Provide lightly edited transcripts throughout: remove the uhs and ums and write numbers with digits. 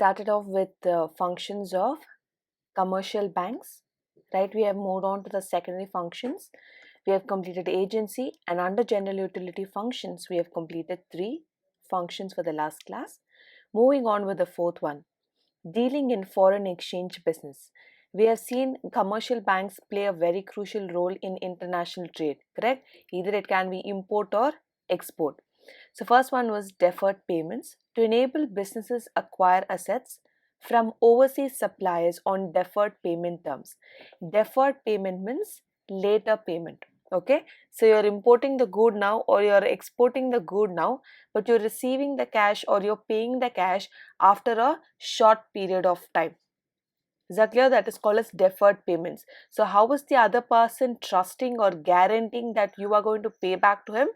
started off with the functions of commercial banks, right? We have moved on to the secondary functions. We have completed agency, and under general utility functions, we have completed 3 functions for the last class. Moving on with the fourth one, dealing in foreign exchange business. We have seen commercial banks play a very crucial role in international trade, correct? Either it can be import or export. So first one was deferred payments. To enable businesses acquire assets from overseas suppliers on deferred payment terms. Deferred payment means later payment. Okay, so you're importing the good now or you're exporting the good now, but you're receiving the cash or you're paying the cash after a short period of time. Is that clear? That is called as deferred payments. So how is the other person trusting or guaranteeing that you are going to pay back to him?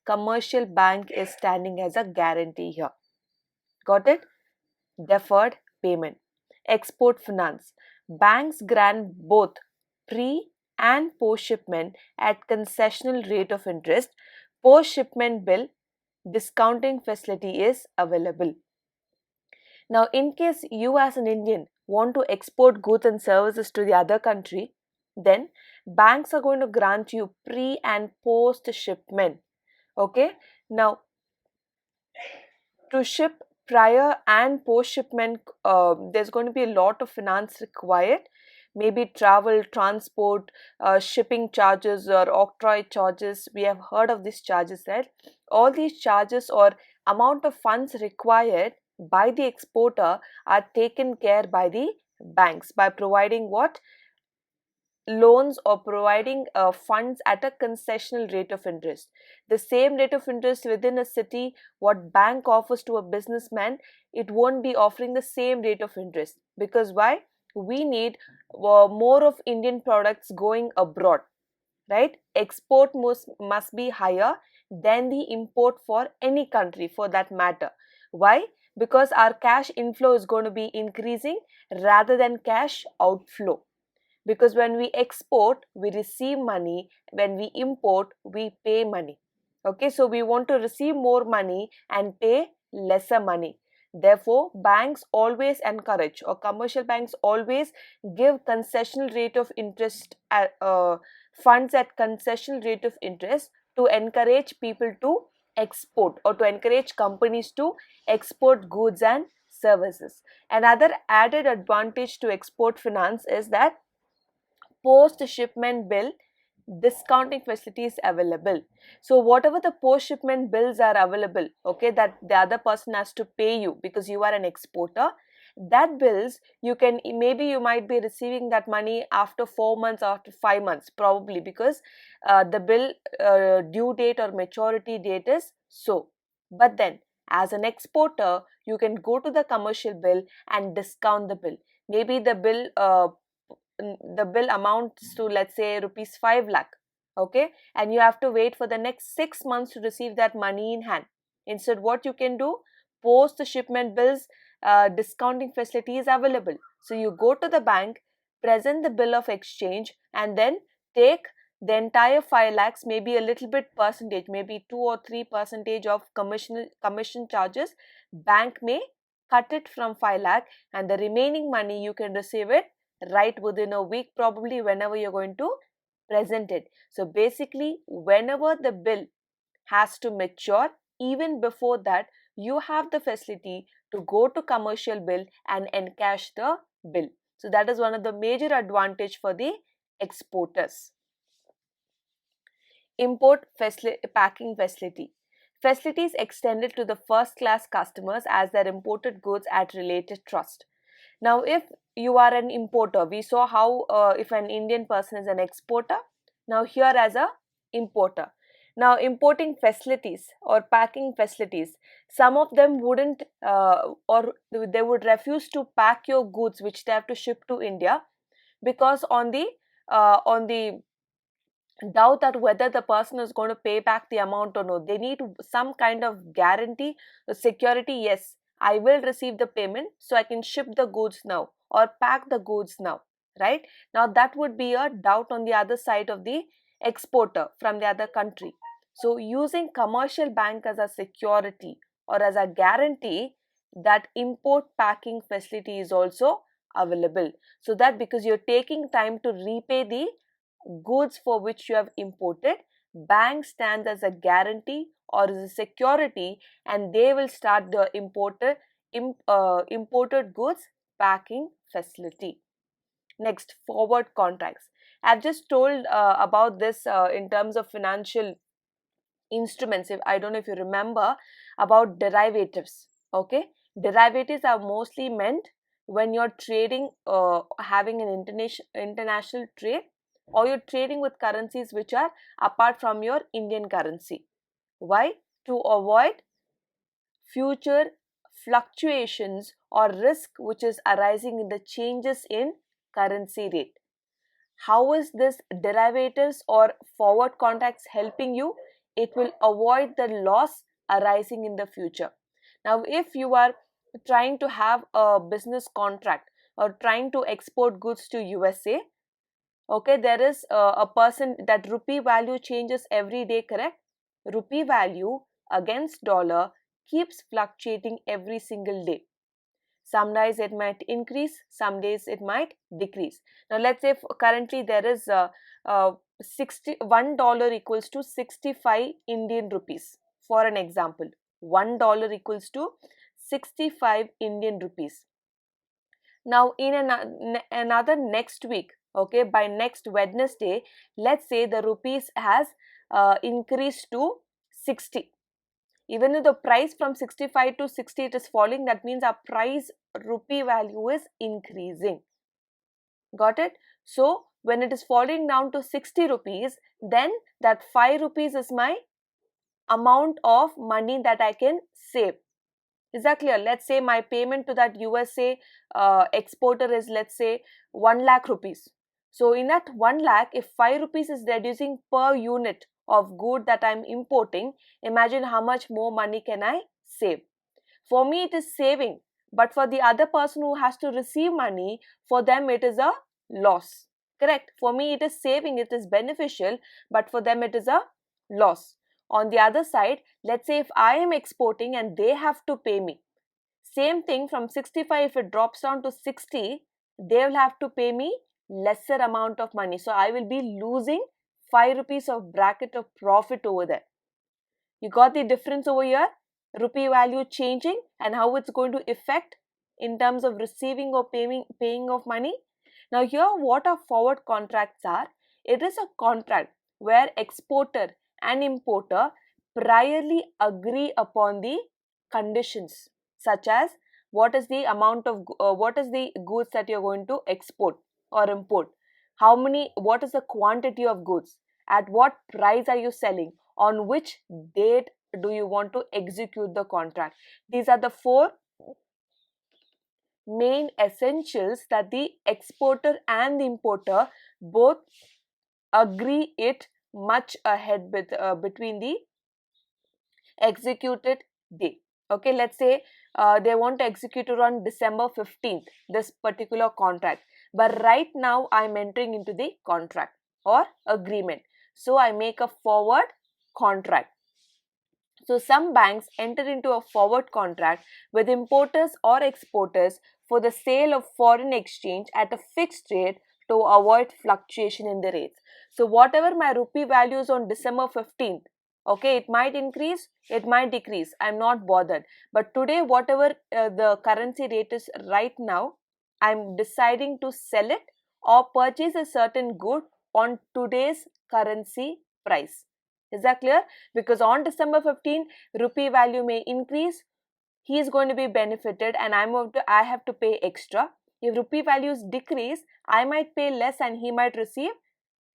Commercial bank is standing as a guarantee here. Got it? Deferred payment. Export finance. Banks grant both pre and post shipment at concessional rate of interest. Post shipment bill discounting facility is available. Now, in case you as an Indian want to export goods and services to the other country, then banks are going to grant you pre and post shipment. Okay, now to ship prior and post shipment, there's going to be a lot of finance required, maybe travel, transport, shipping charges or octroi charges. We have heard of these charges, right? All these charges or amount of funds required by the exporter are taken care by the banks by providing what? Loans or providing funds at a concessional rate of interest. The same rate of interest within a city, what bank offers to a businessman, it won't be offering the same rate of interest. Because why? We need more of Indian products going abroad, right? Export must be higher than the import for any country for that matter. Why? Because our cash inflow is going to be increasing rather than cash outflow. Because when we export, we receive money. When we import, we pay money. Okay, so we want to receive more money and pay lesser money. Therefore, banks always encourage, or commercial banks always give concessional rate of interest, funds at concessional rate of interest to encourage people to export or to encourage companies to export goods and services. Another added advantage to export finance is that post shipment bill discounting facilities available. So whatever the post shipment bills are available, okay, that the other person has to pay you because you are an exporter, that bills you can, maybe you might be receiving that money after 4 months, after 5 months probably, because the bill due date or maturity date is so. But then as an exporter, you can go to the commercial bill and discount the bill. Maybe the bill amounts to, let's say, rupees 5 lakh, okay, and you have to wait for the next 6 months to receive that money in hand. Instead, what you can do, post the shipment bills, discounting facility is available. So you go to the bank, present the bill of exchange, and then take the entire 5 lakhs, maybe a little bit percentage, maybe 2 or 3% of commission charges. Bank may cut it from 5 lakh, and the remaining money you can receive it right within a week, probably, whenever you're going to present it. So basically, whenever the bill has to mature, even before that, you have the facility to go to commercial bill and encash the bill. So that is one of the major advantage for the exporters. Import packing facility. Facilities extended to the first class customers as their imported goods at related trust. Now, if you are an importer, we saw how if an Indian person is an exporter, now here as a importer. Now, importing facilities or packing facilities, some of them wouldn't or they would refuse to pack your goods which they have to ship to India, because on the doubt that whether the person is going to pay back the amount or no, they need some kind of guarantee, security. Yes, I will receive the payment, so I can ship the goods now or pack the goods now, right? Now that would be a doubt on the other side of the exporter from the other country. So using commercial bank as a security or as a guarantee that import packing facility is also available. So that because you're taking time to repay the goods for which you have imported, bank stands as a guarantee or as a security, and they will start the imported goods packing facility. Next, forward contracts. I've just told about this in terms of financial instruments. If I don't know if you remember about derivatives. Okay, derivatives are mostly meant when you're trading, having an international trade, or you're trading with currencies which are apart from your Indian currency. Why? To avoid future fluctuations or risk which is arising in the changes in currency rate. How is this derivatives or forward contracts helping you? It will avoid the loss arising in the future. Now, if you are trying to have a business contract or trying to export goods to USA, okay, there is a person that rupee value changes every day, correct? Rupee value against dollar keeps fluctuating every single day. Some days it might increase, some days it might decrease. Now let's say currently there is uh, $1 equals to 65 Indian rupees. For an example, $1 equals to 65 Indian rupees. Now in another next week, okay, by next Wednesday, let's say the rupees has increased to 60. Even if the price from 65 to 60 it is falling, that means our price rupee value is increasing. Got it? So when it is falling down to 60 rupees, then that 5 rupees is my amount of money that I can save. Is that clear? Let's say my payment to that USA exporter is, let's say, 1 lakh rupees. So in that 1 lakh, if 5 rupees is reducing per unit of good that I'm importing, imagine how much more money can I save. For me, it is saving, but for the other person who has to receive money, for them it is a loss. Correct? For me, it is saving, it is beneficial, but for them it is a loss. On the other side, let's say if I am exporting and they have to pay me, same thing from 65, if it drops down to 60, they will have to pay me lesser amount of money. So I will be losing 5 rupees of bracket of profit over there. You got the difference over here? Rupee value changing and how it's going to affect in terms of receiving or paying of money. Now here what our forward contracts are. It is a contract where exporter and importer priorly agree upon the conditions, such as what is the amount of what is the goods that you're going to export or import, how many, what is the quantity of goods, at what price are you selling, on which date do you want to execute the contract. These are the four main essentials that the exporter and the importer both agree it much ahead with between the executed date. Okay, let's say they want to execute it on December 15th, this particular contract, but right now I'm entering into the contract or agreement, so I make a forward contract. So some banks enter into a forward contract with importers or exporters for the sale of foreign exchange at a fixed rate to avoid fluctuation in the rates. So whatever my rupee value is on December 15th, okay, it might increase, it might decrease, I'm not bothered. But today whatever the currency rate is right now, I'm deciding to sell it or purchase a certain good on today's currency price. Is that clear? Because on December 15, rupee value may increase, he is going to be benefited and I have to pay extra. If rupee values decrease, I might pay less and he might receive,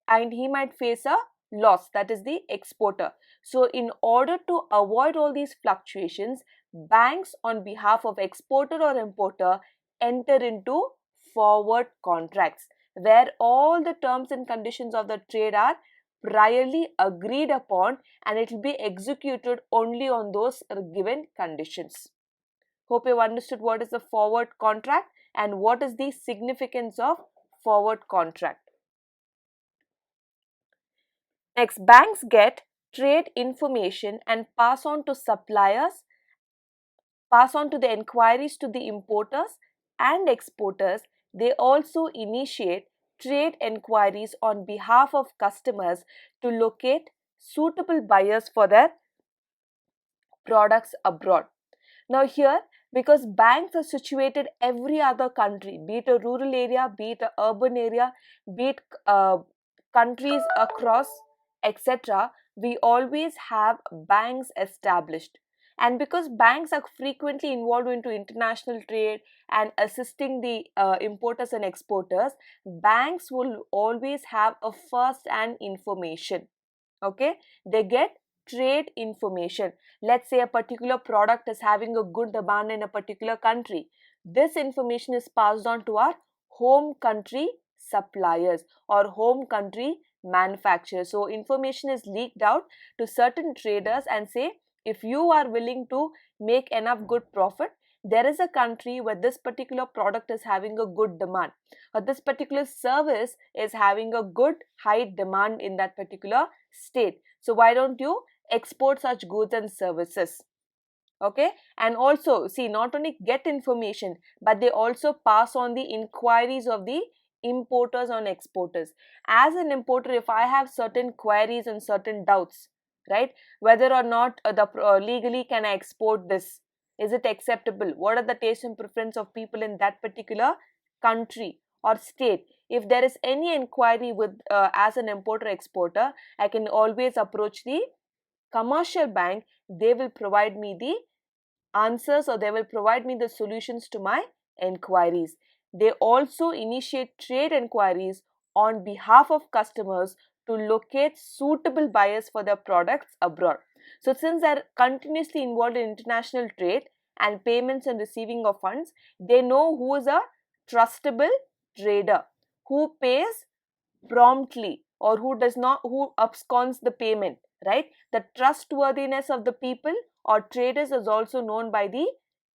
and he might face a loss, that is the exporter. So in order to avoid all these fluctuations, banks on behalf of exporter or importer enter into forward contracts where all the terms and conditions of the trade are priorly agreed upon and it will be executed only on those given conditions. Hope you've understood what is the forward contract and what is the significance of forward contract. Next, banks get trade information and pass on to suppliers pass on to the inquiries to the importers and exporters. They also initiate trade inquiries on behalf of customers to locate suitable buyers for their products abroad. Now here, because banks are situated every other country, be it a rural area, be it a urban area, be it countries across, etc., we always have banks established. And because banks are frequently involved into international trade and assisting the importers and exporters, banks will always have a first-hand information. Okay, they get trade information. Let's say a particular product is having a good demand in a particular country. This information is passed on to our home country suppliers or home country manufacturers. So information is leaked out to certain traders and say, if you are willing to make enough good profit, there is a country where this particular product is having a good demand, or this particular service is having a good high demand in that particular state. So why don't you export such goods and services? Okay, and also see, not only get information, but they also pass on the inquiries of the importers and exporters. As an importer, if I have certain queries and certain doubts, right, whether or not legally can I export this, is it acceptable, what are the taste and preference of people in that particular country or state, if there is any inquiry with as an importer exporter, I can always approach the commercial bank. They will provide me the answers, or they will provide me the solutions to my inquiries. They also initiate trade inquiries on behalf of customers to locate suitable buyers for their products abroad. So since they're continuously involved in international trade and payments and receiving of funds, they know who is a trustable trader, who pays promptly, or who absconds the payment, right? The trustworthiness of the people or traders is also known by the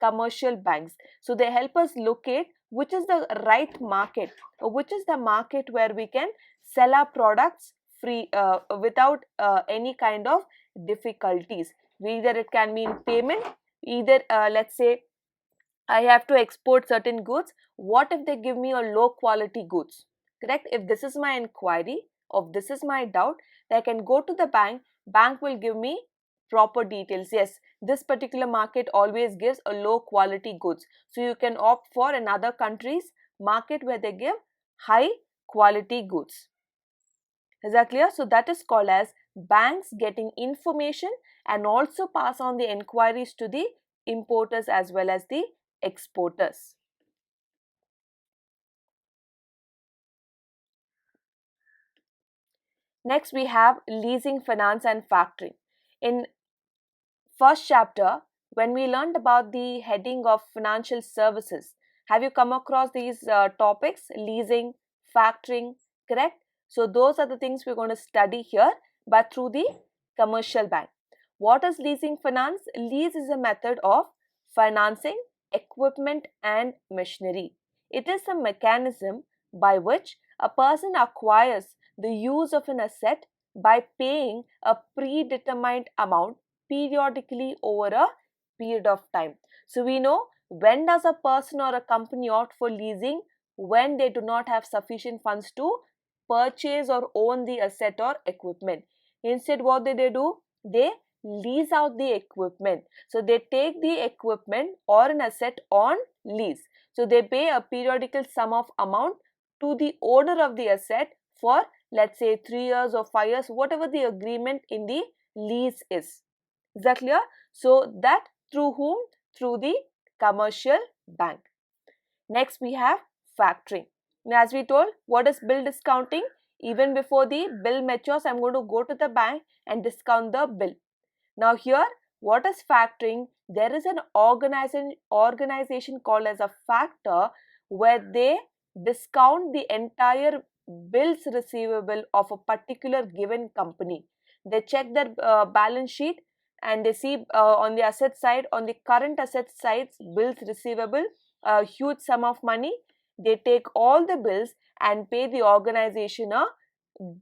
commercial banks. So they help us locate which is the right market, or which is the market where we can sell our products free, without any kind of difficulties. Either it can mean payment, either let's say I have to export certain goods. What if they give me a low quality goods? Correct? If this is my inquiry, or this is my doubt, then I can go to the bank. Bank will give me proper details. Yes, this particular market always gives a low quality goods. So you can opt for another country's market where they give high quality goods. Is that clear? So that is called as banks getting information and also pass on the inquiries to the importers as well as the exporters. Next, we have leasing, finance and factoring. In first chapter, when we learned about the heading of financial services, have you come across these topics? Leasing, factoring, correct? So those are the things we're going to study here, but through the commercial bank. What is leasing finance? Lease is a method of financing equipment and machinery. It is a mechanism by which a person acquires the use of an asset by paying a predetermined amount periodically over a period of time. So we know, when does a person or a company opt for leasing? When they do not have sufficient funds to purchase or own the asset or equipment. Instead, what they do? They lease out the equipment. So they take the equipment or an asset on lease. So they pay a periodical sum of amount to the owner of the asset for, let's say, 3 years or 5 years, whatever the agreement in the lease is. Is that clear? So that through whom? Through the commercial bank. Next, we have factoring. Now, as we told, what is bill discounting? Even before the bill matures, I'm going to go to the bank and discount the bill. Now here, what is factoring? There is an organization called as a factor, where they discount the entire bills receivable of a particular given company. They check their balance sheet and they see on the asset side, on the current asset side, bills receivable, a huge sum of money. They take all the bills and pay the organization a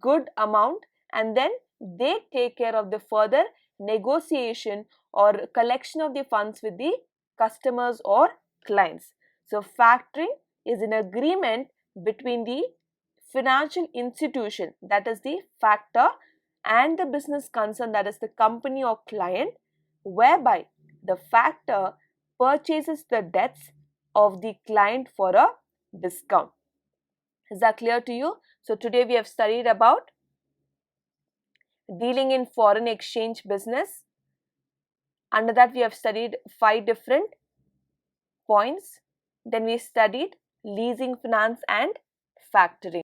good amount, and then they take care of the further negotiation or collection of the funds with the customers or clients. So factoring is an agreement between the financial institution, that is the factor, and the business concern, that is the company or client, whereby the factor purchases the debts of the client for a discount. Is that clear to you? So today we have studied about dealing in foreign exchange business. Under that we have studied 5 different points. Then we studied leasing finance and factoring.